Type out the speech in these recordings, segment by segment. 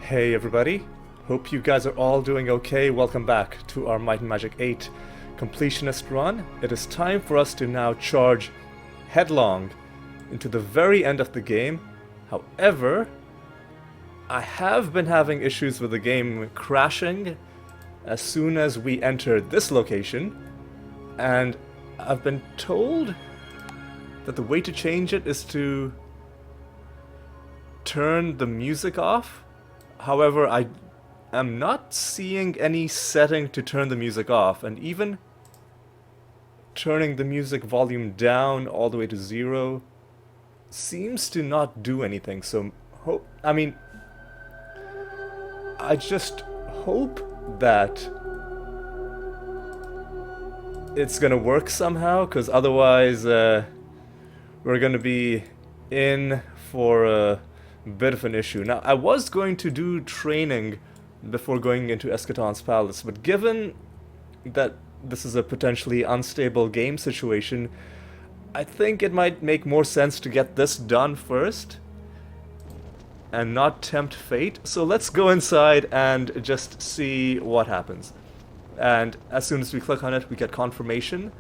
Hey everybody, hope you guys are all doing okay. Welcome back to our Might and Magic 8 completionist run. It is time for us to now charge headlong into the very end of the game. However, I have been having issues with the game crashing as soon as we enter this location, and I've been told that the way to change it is to turn the music off. However, I am not seeing any setting to turn the music off, and even turning the music volume down all the way to 0 seems to not do anything. So, I just hope that it's gonna work somehow, because otherwise we're gonna be in for a bit of an issue. Now, I was going to do training before going into Eschaton's palace, but given that this is a potentially unstable game situation, I think it might make more sense to get this done first and not tempt fate. So let's go inside and just see what happens. And as soon as we click on it, we get confirmation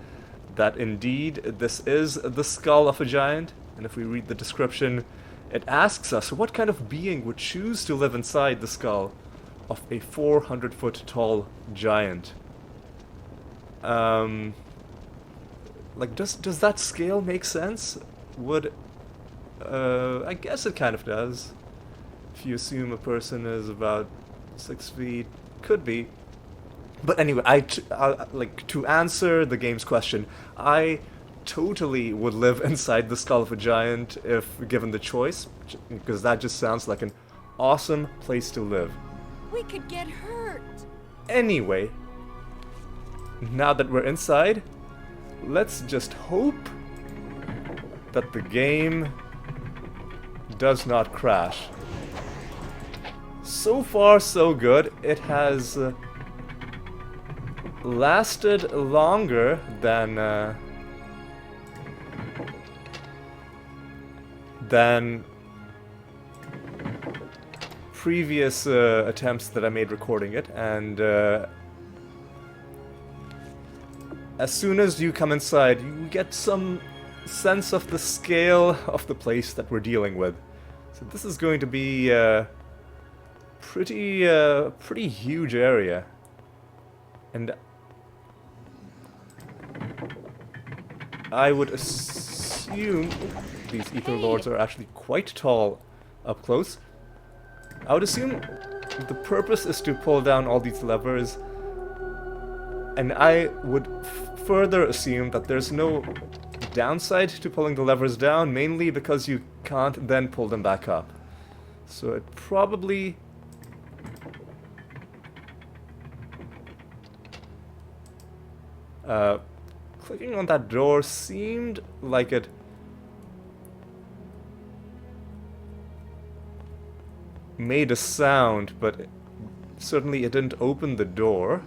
that indeed this is the skull of a giant. And if we read the description, it asks us what kind of being would choose to live inside the skull of a 400-foot tall giant. Does that scale make sense? I guess it kind of does. If you assume a person is about 6 feet, could be. But anyway, to answer the game's question, I totally would live inside the skull of a giant if given the choice, because that just sounds like an awesome place to live. We could get hurt. Anyway, now that we're inside, let's just hope that the game does not crash. So far, so good. It has lasted longer than previous attempts that I made recording it, and as soon as you come inside, you get some sense of the scale of the place that we're dealing with. So this is going to be a pretty huge area, and I would assume these Ether Lords are actually quite tall up close. I would assume the purpose is to pull down all these levers, and I would further assume that there's no downside to pulling the levers down, mainly because you can't then pull them back up. So it probably... clicking on that door seemed like it made a sound, but certainly it didn't open the door.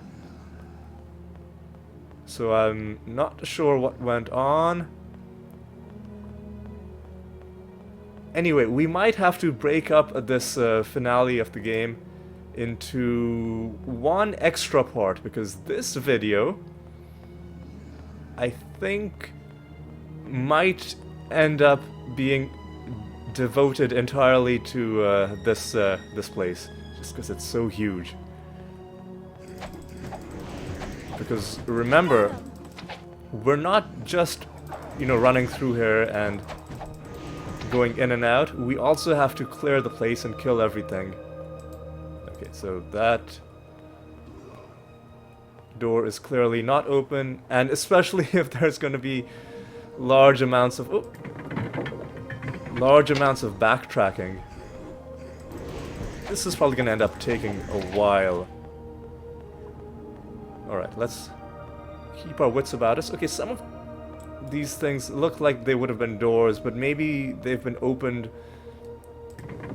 So I'm not sure what went on. Anyway, we might have to break up this finale of the game into one extra part, because this video, I think, might end up being devoted entirely to this place, just because it's so huge. Because remember, we're not just, running through here and going in and out. We also have to clear the place and kill everything. Okay, so that door is clearly not open, and especially if there's going to be large amounts of backtracking. This is probably going to end up taking a while. Alright, let's keep our wits about us. Okay, some of these things look like they would have been doors, but maybe they've been opened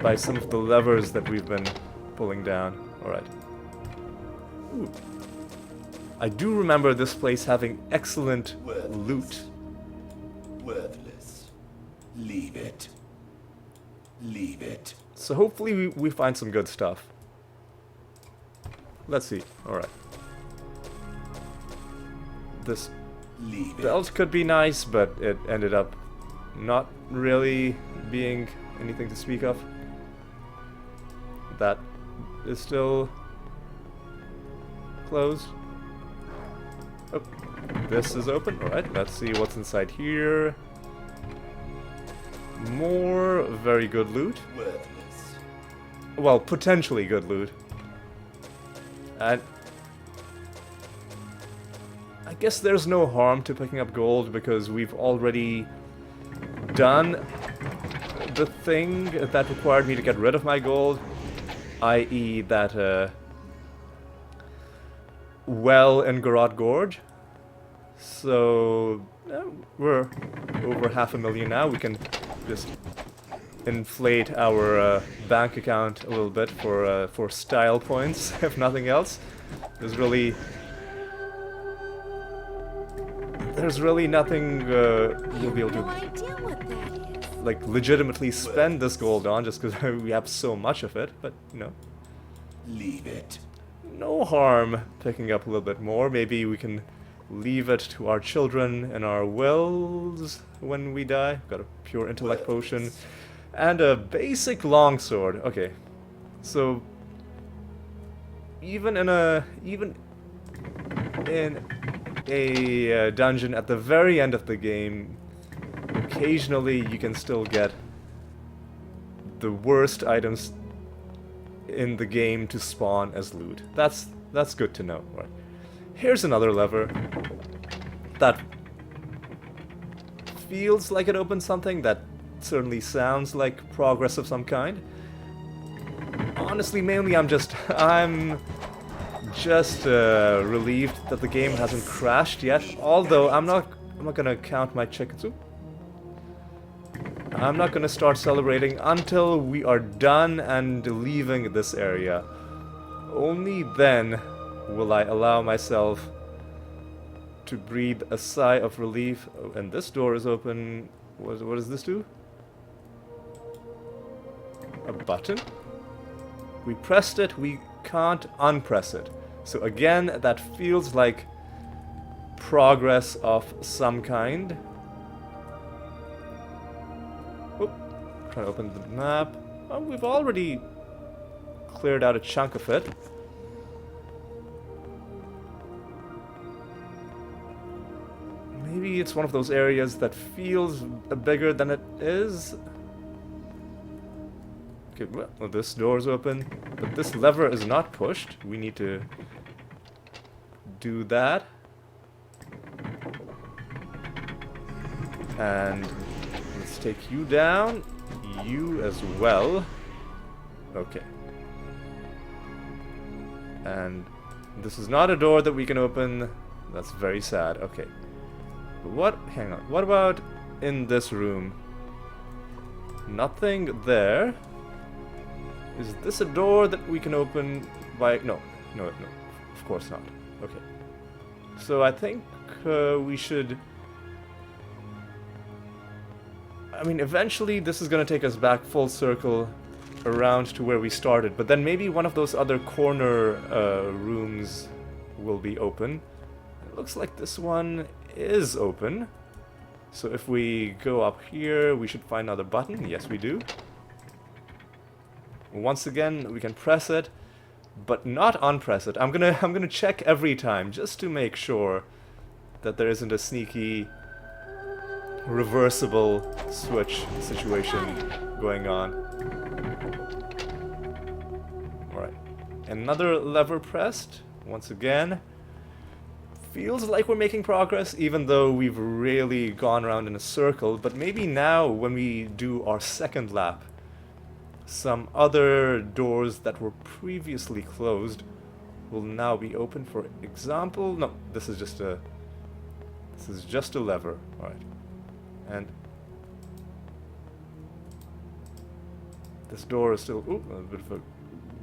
by some of the levers that we've been pulling down. Alright. Ooh. I do remember this place having excellent loot. Worthless. Leave it. Leave it. So hopefully we find some good stuff. Let's see. Alright. This Leave belt could be nice, but it ended up not really being anything to speak of. That is still closed. Oh, this is open. Alright, let's see what's inside here. More very good loot. Worthless. Well, potentially good loot. And I guess there's no harm to picking up gold because we've already done the thing that required me to get rid of my gold, i.e. that well in Garrote Gorge. So we're over 500,000 now. We can just inflate our bank account a little bit for style points, if nothing else. There's really nothing we'll be able No to idea what that is. like legitimately spend this gold on just because we have so much of it. But you know, Leave it. no harm picking up a little bit more. Maybe we can leave it to our children and our wills when we die. Got a pure intellect potion and a basic longsword. Okay, so even in a dungeon at the very end of the game, occasionally you can still get the worst items in the game to spawn as loot. That's good to know. Right. Here's another lever that feels like it opens something, that certainly sounds like progress of some kind. Honestly, mainly I'm just relieved that the game hasn't crashed yet. Although I'm not gonna count my chickens. Ooh. I'm not gonna start celebrating until we are done and leaving this area. Only then will I allow myself to breathe a sigh of relief. Oh, and this door is open. What does this do? A button? We pressed it, we can't unpress it. So again, that feels like progress of some kind. Oh, trying to open the map. Oh, we've already cleared out a chunk of it. Maybe it's one of those areas that feels bigger than it is. Okay, well, this door's open, but this lever is not pushed. We need to do that. And let's take you down. You as well. Okay. And this is not a door that we can open. That's very sad. Okay. What? Hang on. What about in this room? Nothing there. Is this a door that we can open by... No. Of course not. Okay. So I think we should... I mean, eventually this is going to take us back full circle around to where we started. But then maybe one of those other corner rooms will be open. It looks like this one is open. So if we go up here, we should find another button. Yes, we do. Once again, we can press it, but not unpress it. I'm gonna check every time just to make sure that there isn't a sneaky reversible switch situation going on. Alright. Another lever pressed. Once again. Feels like we're making progress, even though we've really gone around in a circle. But maybe now, when we do our second lap, some other doors that were previously closed will now be open. For example, no, this is just a lever. All right, and this door is still a bit of a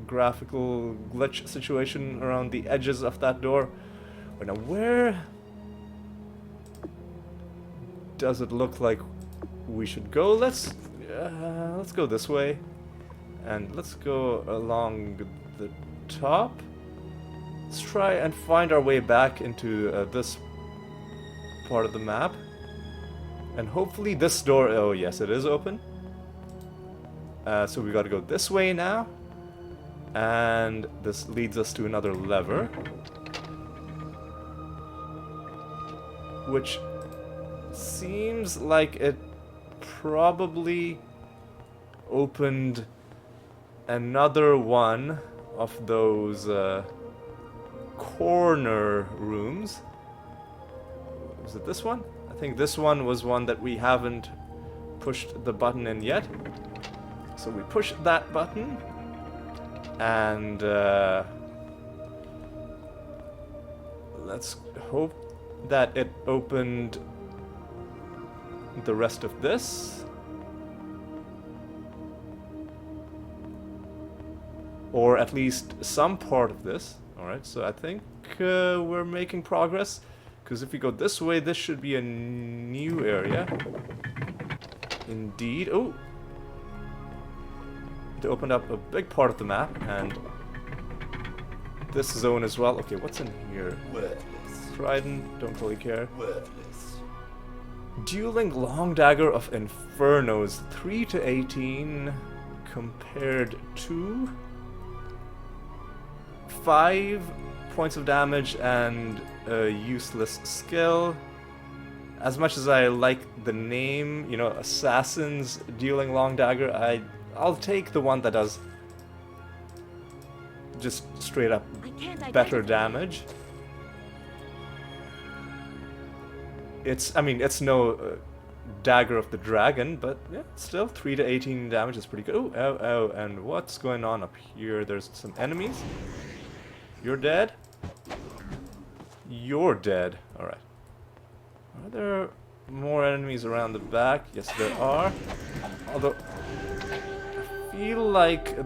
graphical glitch situation around the edges of that door. Right, now, where does it look like we should go? Let's go this way. And let's go along the top. Let's try and find our way back into this part of the map. And hopefully this door... Oh, yes, it is open. So we gotta go this way now. And this leads us to another lever. Which seems like it probably opened another one of those corner rooms. Is it this one? I think this one was one that we haven't pushed the button in yet. So we push that button, and let's hope that it opened the rest of this. Or at least some part of this. Alright, so I think we're making progress. Because if we go this way, this should be a new area. Indeed. Oh! They opened up a big part of the map, and this zone as well. Okay, what's in here? Worthless. Trident, don't really care. Worthless. Dueling Long Dagger of Infernos, 3 to 18 compared to 5 points of damage and a useless skill. As much as I like the name, you know, Assassins Dueling Long Dagger, I'll take the one that does just straight up better damage. It's no Dagger of the Dragon, but yeah, still 3 to 18 damage is pretty good. Oh, ow, ow, and what's going on up here? There's some enemies. You're dead? You're dead. Alright. Are there more enemies around the back? Yes, there are. Although I feel like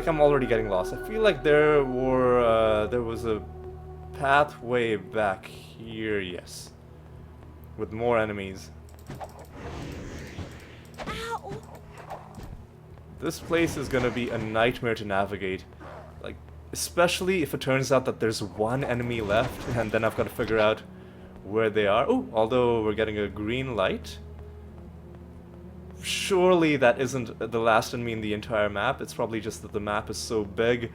I'm already getting lost. I feel like there was a pathway back here, yes. With more enemies. Ow. This place is gonna be a nightmare to navigate. Like, especially if it turns out that there's one enemy left, and then I've got to figure out where they are. Oh, although we're getting a green light. Surely that isn't the last enemy in the entire map. It's probably just that the map is so big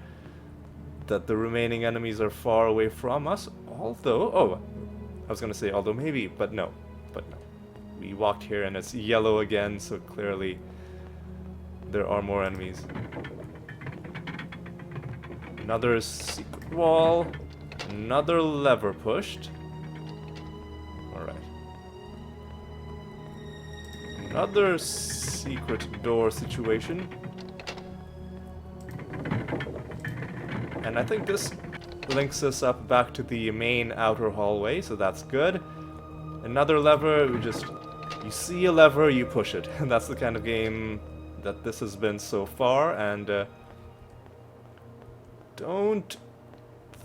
that the remaining enemies are far away from us. Although, oh, I was gonna say although maybe, but no. We walked here and it's yellow again, so clearly there are more enemies. Another secret wall. Another lever pushed. Alright. Another secret door situation. And I think this links us up back to the main outer hallway, so that's good. Another lever, you see a lever, you push it. And that's the kind of game that this has been so far, and don't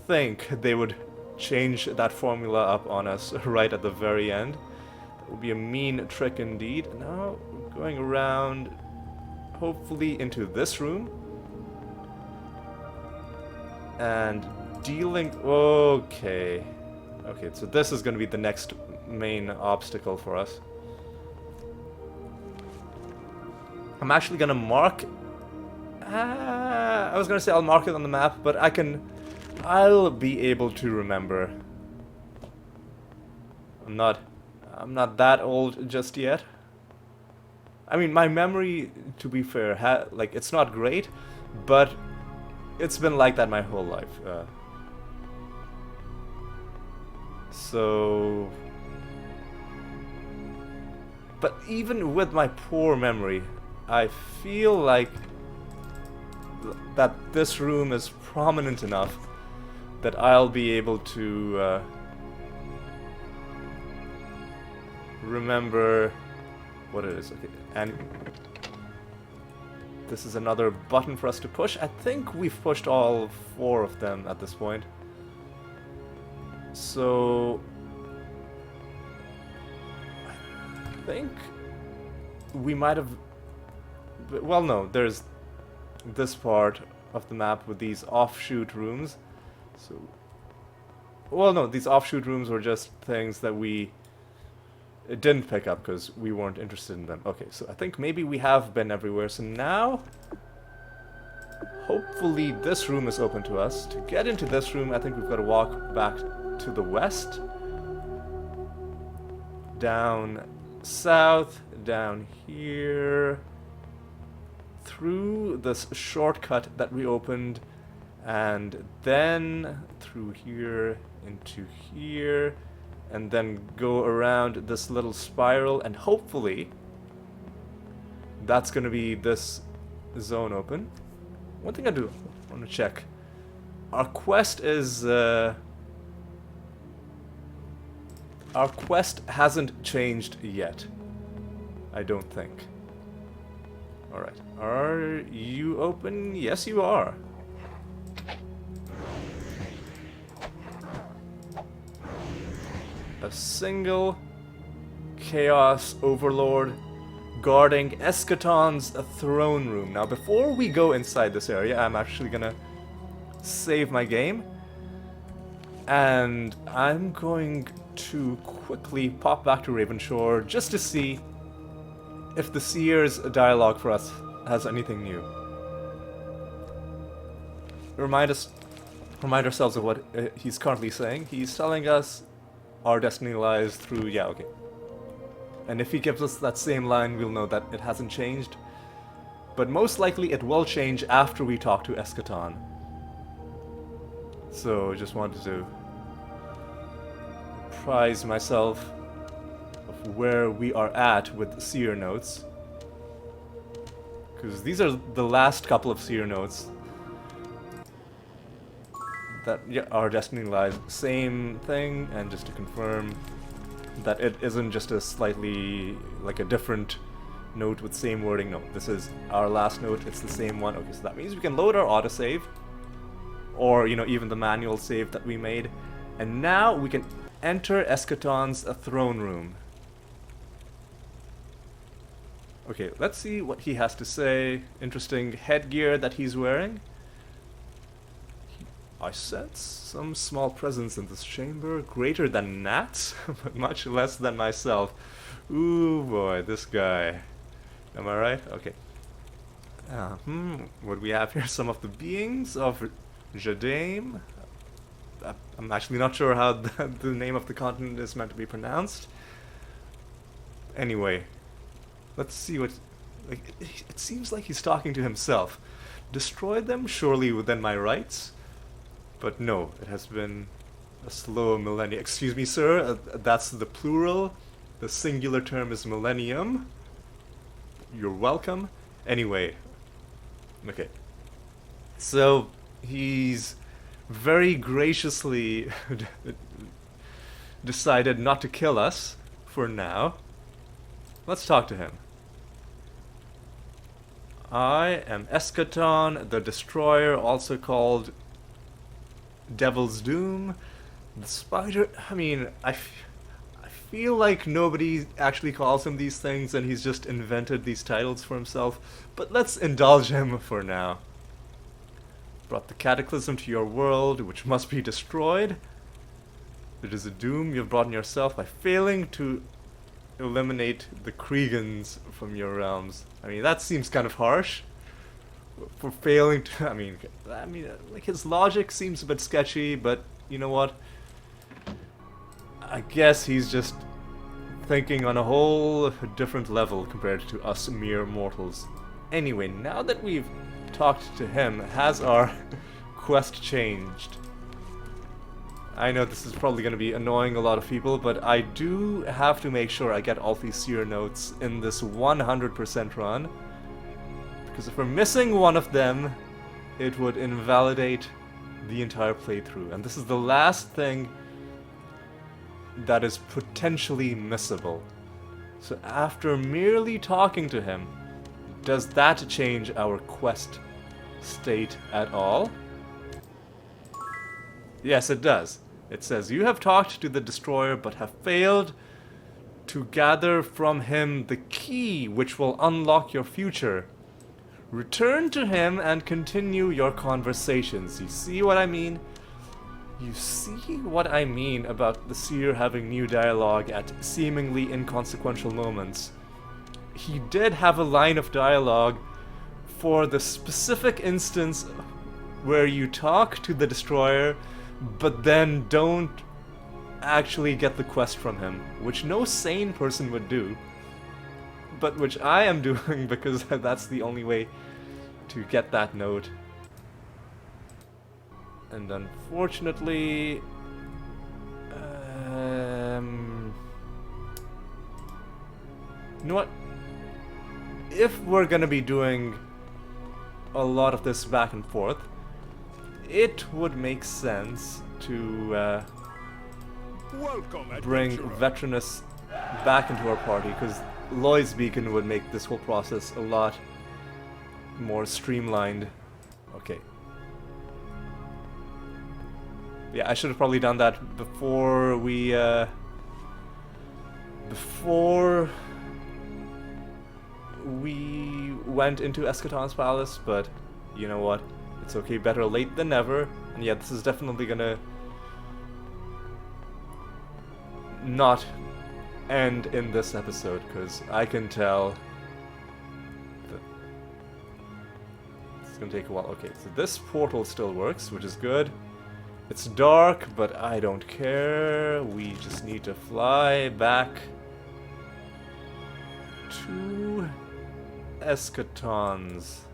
think they would change that formula up on us right at the very end. That would be a mean trick indeed. Now, we're going around, hopefully into this room. And dealing... Okay. Okay, so this is going to be the next main obstacle for us. I'm actually going to mark... I was going to say I'll mark it on the map, but I'll be able to remember. I'm not that old just yet. I mean, my memory, to be fair, like, it's not great, but it's been like that my whole life. So... But even with my poor memory, I feel like that this room is prominent enough that I'll be able to remember what it is. Okay, and this is another button for us to push. I think we've pushed all 4 of them at this point. So I think we might have... Well, no, there's this part of the map with these offshoot rooms. So, well, no, these offshoot rooms were just things that we didn't pick up because we weren't interested in them. Okay, so I think maybe we have been everywhere. So now, hopefully this room is open to us. To get into this room, I think we've got to walk back to the west. Down south, down here. Through this shortcut that we opened. And then through here into here. And then go around this little spiral. And hopefully that's going to be this zone open. One thing I do want to check. Our quest is... our quest hasn't changed yet. I don't think. Alright. Are you open? Yes, you are. A single Chaos Overlord guarding Eschaton's throne room. Now, before we go inside this area, I'm actually gonna save my game. And I'm going to quickly pop back to Ravenshore just to see if the Seer's dialogue for us has anything new. Remind ourselves of what he's currently saying. He's telling us our destiny lies through... yeah, okay. And if he gives us that same line, we'll know that it hasn't changed. But most likely it will change after we talk to Eschaton. So, just wanted to apprise myself of where we are at with Seer notes. Because these are the last couple of Seer notes. That, yeah, our destiny lies. Same thing, and just to confirm that it isn't just a slightly, like a different note with same wording. No, this is our last note, it's the same one. Okay, so that means we can load our autosave. Or, you know, even the manual save that we made. And now we can enter Eschaton's throne room. Okay, let's see what he has to say. Interesting headgear that he's wearing. I sense some small presence in this chamber, greater than gnats, but much less than myself. Ooh boy, this guy. Am I right? Okay. What do we have here? Some of the beings of Jadame. I'm actually not sure how the name of the continent is meant to be pronounced. Anyway, let's see what... like, it seems like he's talking to himself. Destroy them, surely within my rights. But no, it has been a slow millennia. Excuse me, sir, that's the plural. The singular term is millennium. You're welcome. Anyway. Okay. So, he's very graciously decided not to kill us for now. Let's talk to him. I am Eschaton, the Destroyer, also called Devil's Doom. The Spider... I mean, I feel like nobody actually calls him these things and he's just invented these titles for himself. But let's indulge him for now. Brought the cataclysm to your world, which must be destroyed. It is a doom you've brought on yourself by failing to eliminate the Kriegans from your realms. I mean, that seems kind of harsh. For failing to... I mean, like, his logic seems a bit sketchy, but you know what? I guess he's just thinking on a whole different level compared to us mere mortals. Anyway, now that we've talked to him, has our quest changed? I know this is probably going to be annoying a lot of people, but I do have to make sure I get all these Seer notes in this 100% run. Because if we're missing one of them, it would invalidate the entire playthrough. And this is the last thing that is potentially missable. So after merely talking to him, does that change our quest state at all? Yes, it does. It says, you have talked to the Destroyer, but have failed to gather from him the key which will unlock your future. Return to him and continue your conversations. You see what I mean? You see what I mean about the seer having new dialogue at seemingly inconsequential moments. He did have a line of dialogue for the specific instance where you talk to the destroyer, but then don't actually get the quest from him, which no sane person would do, but which I am doing because that's the only way to get that note. And unfortunately, you know what? If we're gonna be doing a lot of this back and forth, it would make sense to bring Veteranus back into our party, because Loy's Beacon would make this whole process a lot more streamlined. Okay. Yeah, I should have probably done that before we, went into Eschaton's palace, but you know what? It's okay, better late than never. And yeah, this is definitely gonna not end in this episode, because I can tell that it's gonna take a while. Okay, so this portal still works, which is good. It's dark, but I don't care. We just need to fly back to Eschaton's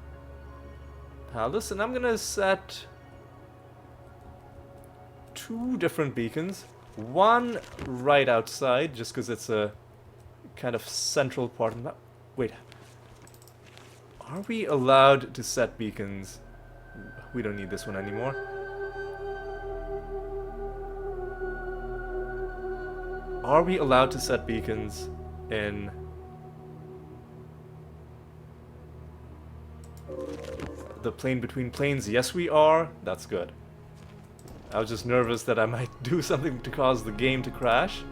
palace, and I'm gonna set 2 different beacons. One right outside, just because it's a kind of central part of the map. Wait, are we allowed to set beacons? We don't need this one anymore. Are we allowed to set beacons in the plane between planes? Yes, we are. That's good. I was just nervous that I might do something to cause the game to crash.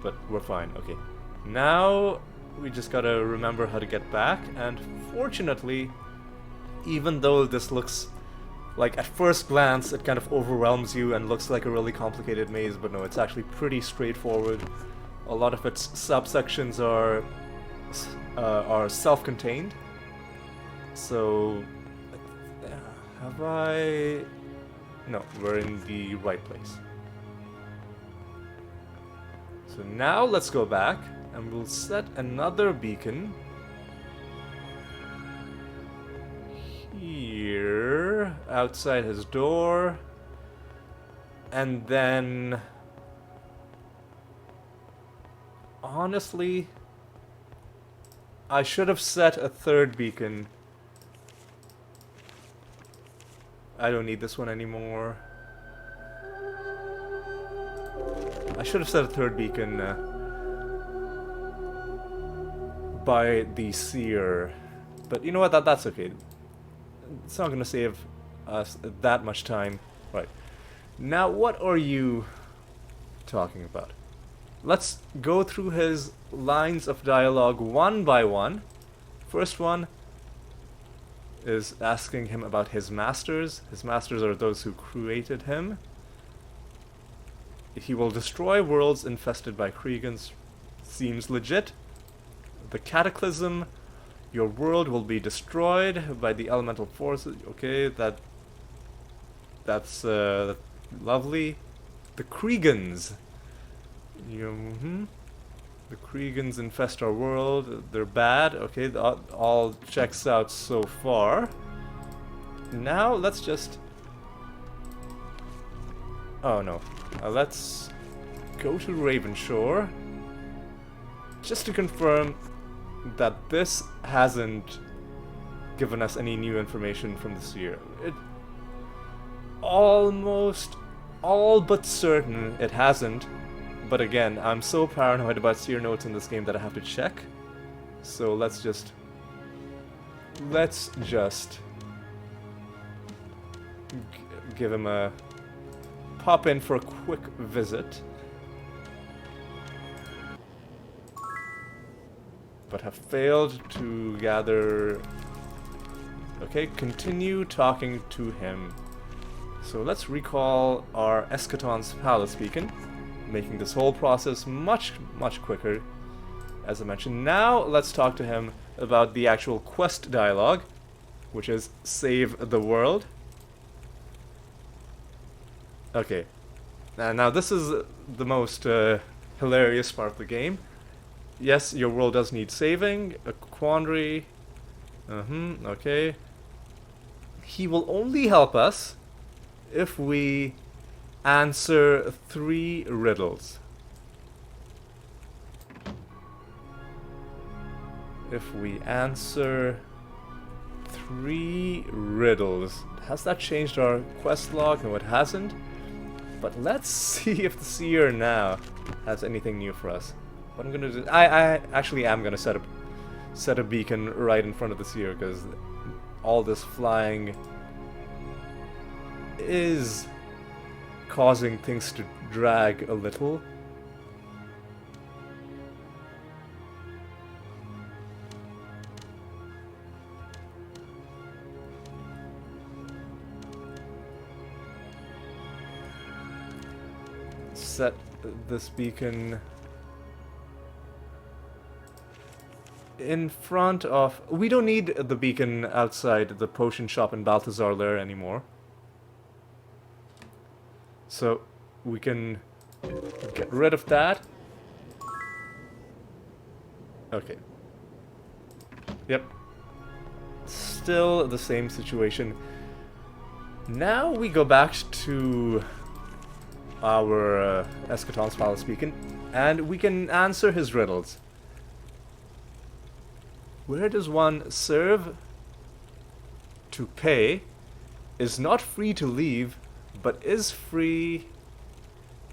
But we're fine. Okay. Now we just gotta remember how to get back, and fortunately, even though this looks like, at first glance, it kind of overwhelms you and looks like a really complicated maze, but no, it's actually pretty straightforward. A lot of its subsections are self-contained. So, have I... No, we're in the right place. So now let's go back, and we'll set another beacon here, outside his door, and then honestly, I should have set a 3rd beacon. I don't need this one anymore. I should have set a 3rd beacon by the seer, but you know what, that's okay. It's not gonna save us that much time. Right. Now, what are you talking about? Let's go through his lines of dialogue one by one. First one is asking him about his masters. His masters are those who created him. He will destroy worlds infested by Kriegans. Seems legit. The Cataclysm. Your world will be destroyed by the elemental forces. Okay, that's lovely. The Kriegans. The Kriegans infest our world. They're bad. Okay, all checks out so far. Now let's just... Oh no. Let's go to Ravenshore. Just to confirm that this hasn't given us any new information from the seer. It almost all but certain it hasn't, but again, I'm so paranoid about seer notes in this game that I have to check. So let's just give him a pop in for a quick visit. but have failed to gather... Okay, continue talking to him. So let's recall our Eschaton's Palace beacon, making this whole process much quicker, as I mentioned. Now let's talk to him about the actual quest dialogue, which is save the world. Okay, now this is the most hilarious part of the game. Yes, your world does need saving, a quandary. Okay. He will only help us if we answer 3 riddles. If we answer 3 riddles. Has that changed our quest log? No, it hasn't. But let's see if the seer now has anything new for us. What I'm gonna do... I actually am gonna set a beacon right in front of the seer, because all this flying is causing things to drag a little. Set this beacon in front of... We don't need the beacon outside the potion shop in Balthazar Lair anymore. So we can get rid of that. Okay. Yep. Still the same situation. Now we go back to our Eschaton's Palace beacon, and we can answer his riddles. Where does one serve to pay, is not free to leave, but is free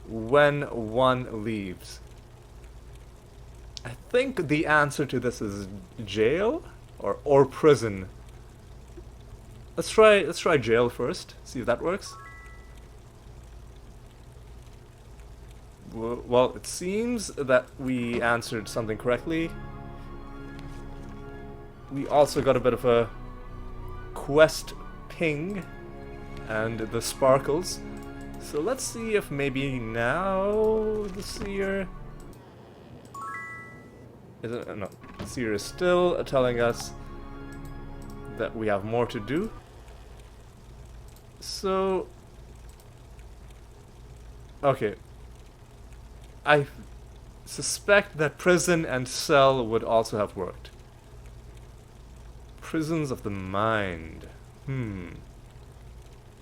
when one leaves? I think the answer to this is jail or prison. Let's try jail first. See if that works. Well, it seems that we answered something correctly. We also got a bit of a quest ping and the sparkles. So let's see if maybe now the seer... No, the seer is still telling us that we have more to do. So... Okay. I suspect that prison and cell would also have worked. Prisons of the mind.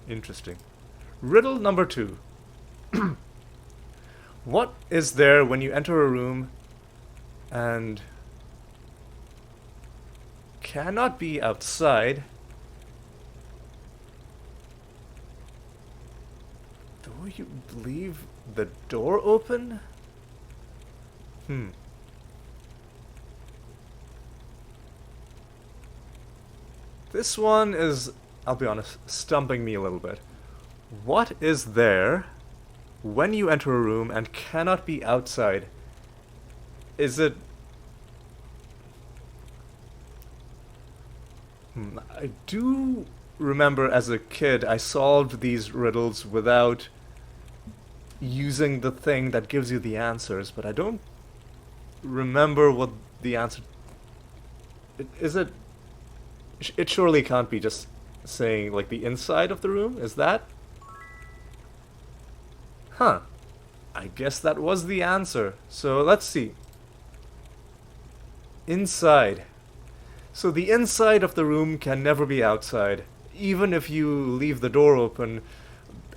Interesting. Riddle number 2. What is there when you enter a room and cannot be outside, though you leave the door open? This one is, I'll be honest, stumping me a little bit. What is there when you enter a room and cannot be outside? Is it... I do remember as a kid I solved these riddles without using the thing that gives you the answers, but I don't remember what the answer... Is it... It surely can't be just saying, like, the inside of the room? Is that? Huh. I guess that was the answer. So, let's see. Inside. So the inside of the room can never be outside. Even if you leave the door open,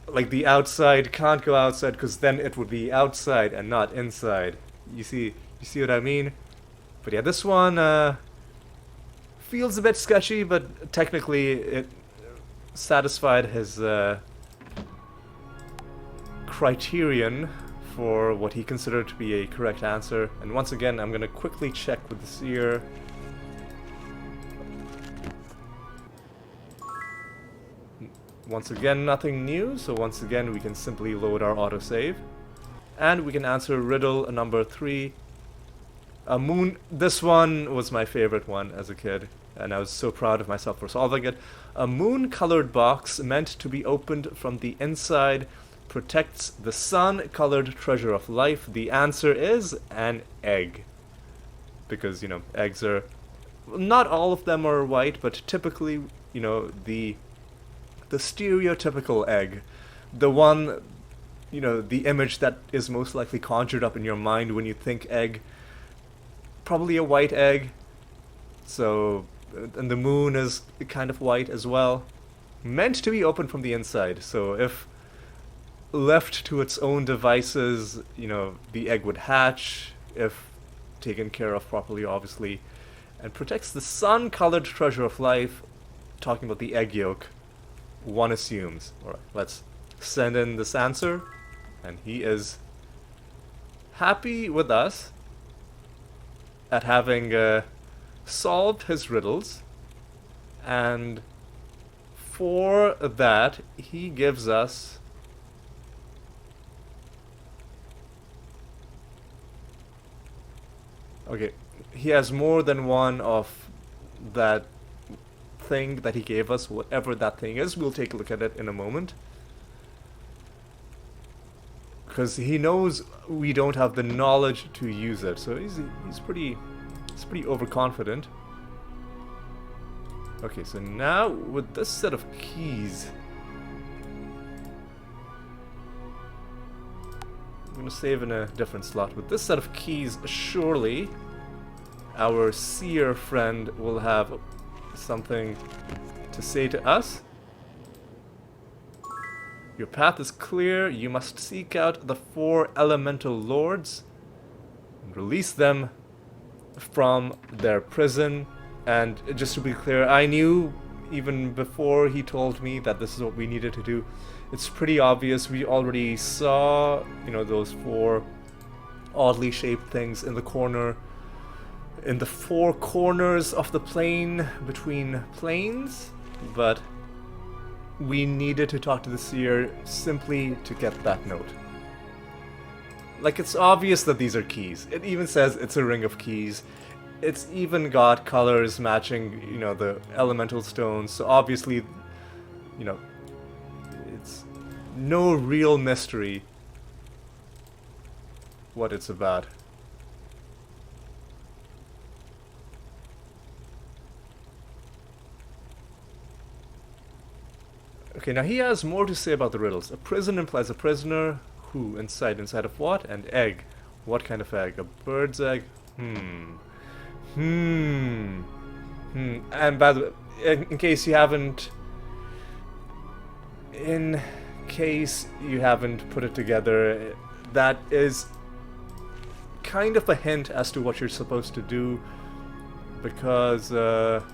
like, the outside can't go outside, because then it would be outside and not inside. You see what I mean? But yeah, this one, feels a bit sketchy, but technically it satisfied his criterion for what he considered to be a correct answer. And once again, I'm gonna quickly check with the seer. Once again, nothing new, so once again we can simply load our autosave. And we can answer riddle number 3. A moon. This one was my favorite one as a kid, and I was so proud of myself for solving it. A moon-colored box meant to be opened from the inside protects the sun-colored treasure of life. The answer is an egg. Because, eggs are... Not all of them are white, but typically, the stereotypical egg. The one, the image that is most likely conjured up in your mind when you think egg. Probably a white egg. So, and the moon is kind of white as well. Meant to be opened from the inside. So if left to its own devices, the egg would hatch. If taken care of properly, obviously. And protects the sun-colored treasure of life. Talking about the egg yolk, one assumes. Alright, let's send in this answer. And he is happy with us at having solved his riddles, and for that he gives us okay, he has more than one of that thing that he gave us, whatever that thing is. We'll take a look at it in a moment. Because he knows we don't have the knowledge to use it, so he's pretty overconfident. Okay, so now with this set of keys, I'm gonna save in a different slot. With this set of keys, surely our seer friend will have something to say to us. Your path is clear. You must seek out the 4 elemental lords and release them from their prison. And just to be clear, I knew even before he told me that this is what we needed to do. It's pretty obvious. We already saw, those 4 oddly shaped things in the corner, in the 4 corners of the plane between planes, but we needed to talk to the seer simply to get that note. Like, it's obvious that these are keys. It even says it's a ring of keys. It's even got colors matching, the elemental stones. So obviously, it's no real mystery what it's about. Okay, now he has more to say about the riddles. A prison implies a prisoner. Who? Inside of what? An egg. What kind of egg? A bird's egg? And by the way, in case you haven't put it together, that is kind of a hint as to what you're supposed to do, because the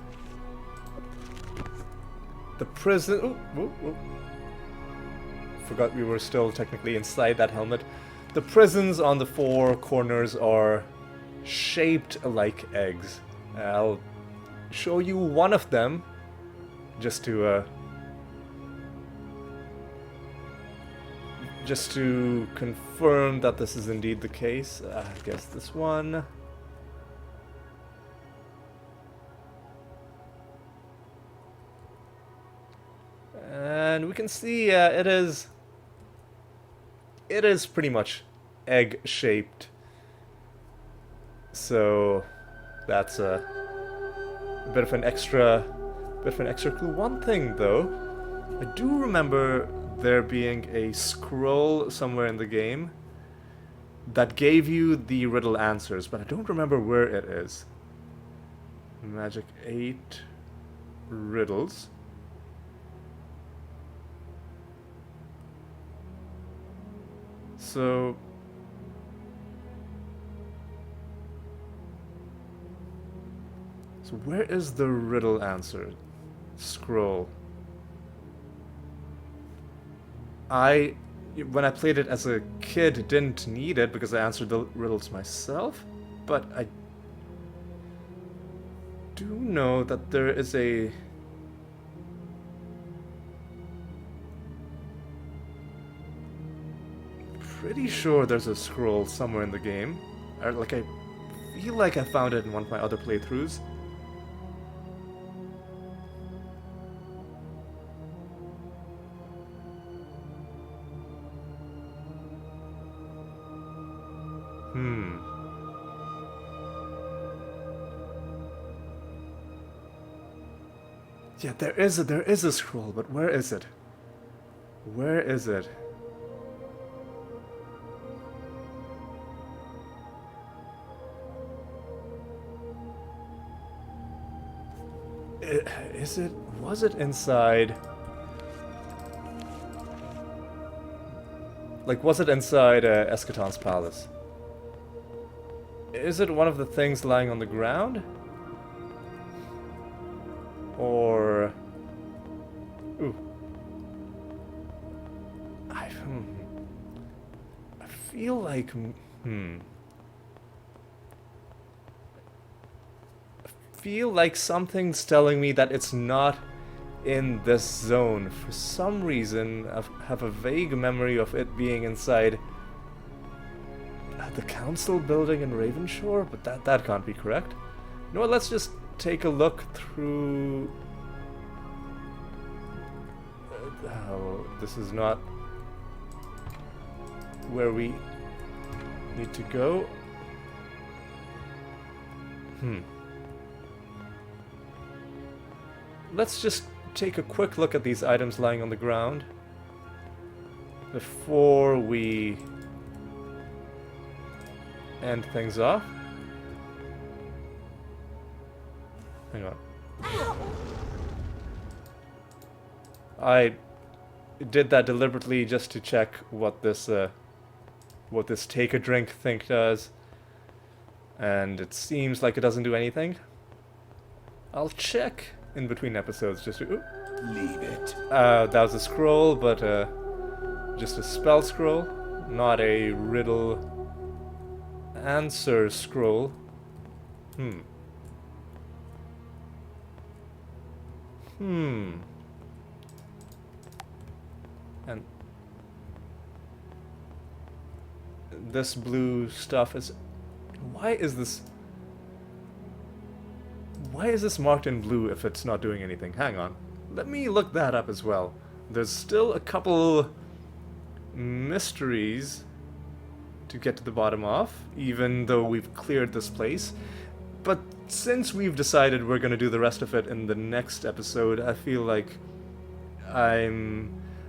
prison... Forgot we were still technically inside that helmet. The prisons on the 4 corners are shaped like eggs. I'll show you one of them, just to confirm that this is indeed the case. I guess this one. And we can see it is pretty much egg-shaped. So that's a bit of an extra clue. One thing though, I do remember there being a scroll somewhere in the game that gave you the riddle answers, but I don't remember where it is. Magic 8 riddles. So where is the riddle answer scroll? When I played it as a kid, didn't need it because I answered the riddles myself, but I do know that there is a... Pretty sure there's a scroll somewhere in the game. Like, I feel like I found it in one of my other playthroughs. Yeah, there is a scroll, but where is it? Where is it? Is it? Was it inside? Like, was it inside Eschaton's palace? Is it one of the things lying on the ground? Or... Ooh. I feel like... I feel like something's telling me that it's not in this zone. For some reason, I have a vague memory of it being inside the council building in Ravenshore, but that can't be correct. You know what, let's just take a look through... oh, this is not where we need to go. Let's just take a quick look at these items lying on the ground before we end things off. Hang on. I did that deliberately just to check what this take a drink thing does, and it seems like it doesn't do anything. I'll check in between episodes just to... Leave it. That was a scroll, but just a spell scroll, not a riddle answer scroll. And this blue stuff is... Why is this marked in blue if it's not doing anything? Hang on. Let me look that up as well. There's still a couple mysteries to get to the bottom of, even though we've cleared this place. But since we've decided we're going to do the rest of it in the next episode, I feel like I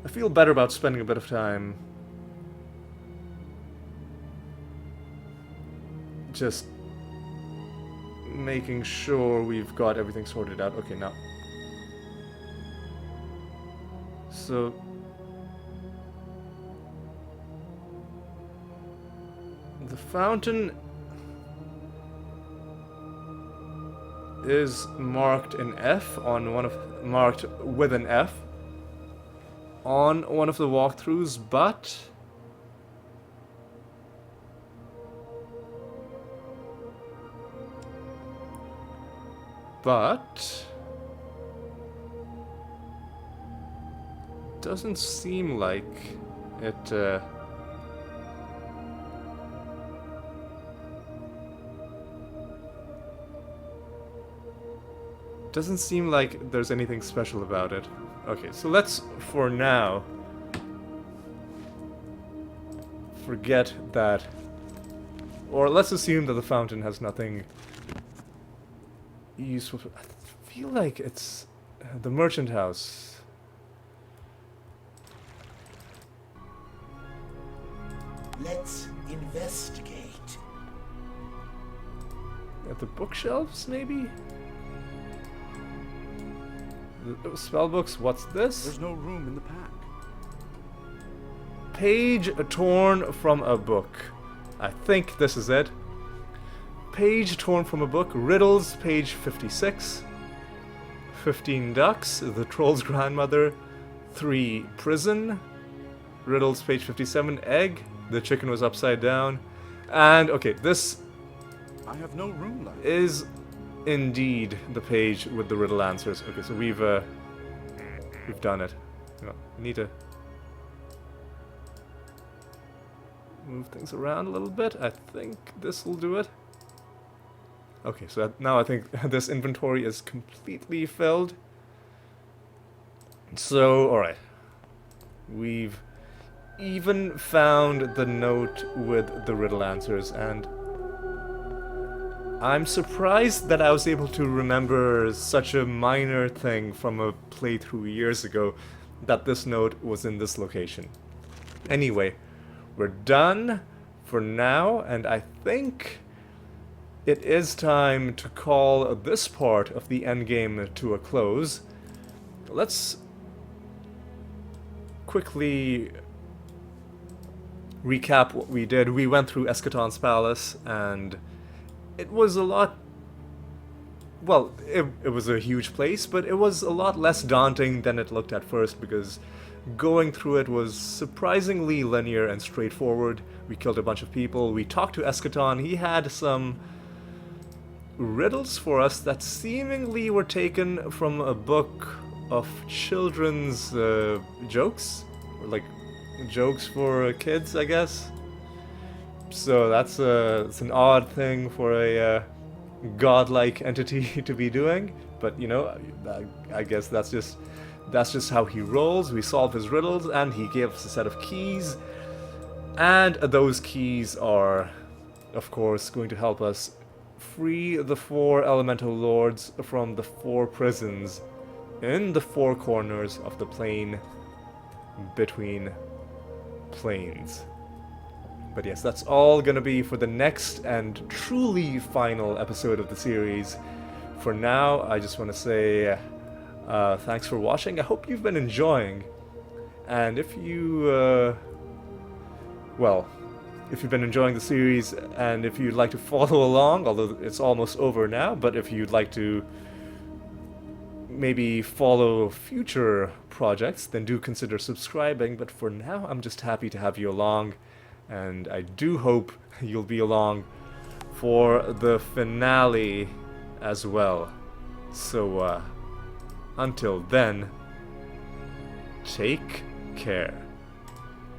feel better about spending a bit of time just making sure we've got everything sorted out. Okay, now. So... the fountain is marked in F on one of... marked with an F on one of the walkthroughs, but... doesn't seem like it, doesn't seem like there's anything special about it. Okay, so let's, for now, forget that. Or let's assume that the fountain has nothing useful. I feel like it's the merchant house. Let's investigate. At the bookshelves, maybe? The spellbooks, what's this? There's no room in the pack. Page torn from a book. I think this is it. Page torn from a book. Riddles, page 56. 15 ducks. The troll's grandmother. 3 prison. Riddles, page 57. Egg. The chicken was upside down. And, okay, this I have no room left. is indeed the page with the riddle answers. Okay, so we've done it. You know, we need to move things around a little bit. I think this will do it. Okay, so now I think this inventory is completely filled. So, alright. We've even found the note with the riddle answers, and I'm surprised that I was able to remember such a minor thing from a playthrough years ago, that this note was in this location. Anyway, we're done for now, and I think it is time to call this part of the endgame to a close. Let's quickly recap what we did. We went through Eschaton's palace, and it was a lot... Well, it was a huge place, but it was a lot less daunting than it looked at first, because going through it was surprisingly linear and straightforward. We killed a bunch of people, we talked to Eschaton, he had some riddles for us that seemingly were taken from a book of children's jokes, or like jokes for kids, I guess. So that's it's an odd thing for a godlike entity to be doing, but you know, I guess that's just how he rolls. We solve his riddles, and he gave us a set of keys, and those keys are, of course, going to help us free the 4 elemental lords from the 4 prisons in the 4 corners of the plane between planes. But yes, that's all gonna be for the next and truly final episode of the series. For now, I just want to say thanks for watching. I hope you've been enjoying. And if you, well, if you've been enjoying the series, and if you'd like to follow along, although it's almost over now, but if you'd like to maybe follow future projects, then do consider subscribing. But for now, I'm just happy to have you along, and I do hope you'll be along for the finale as well. So, until then, take care.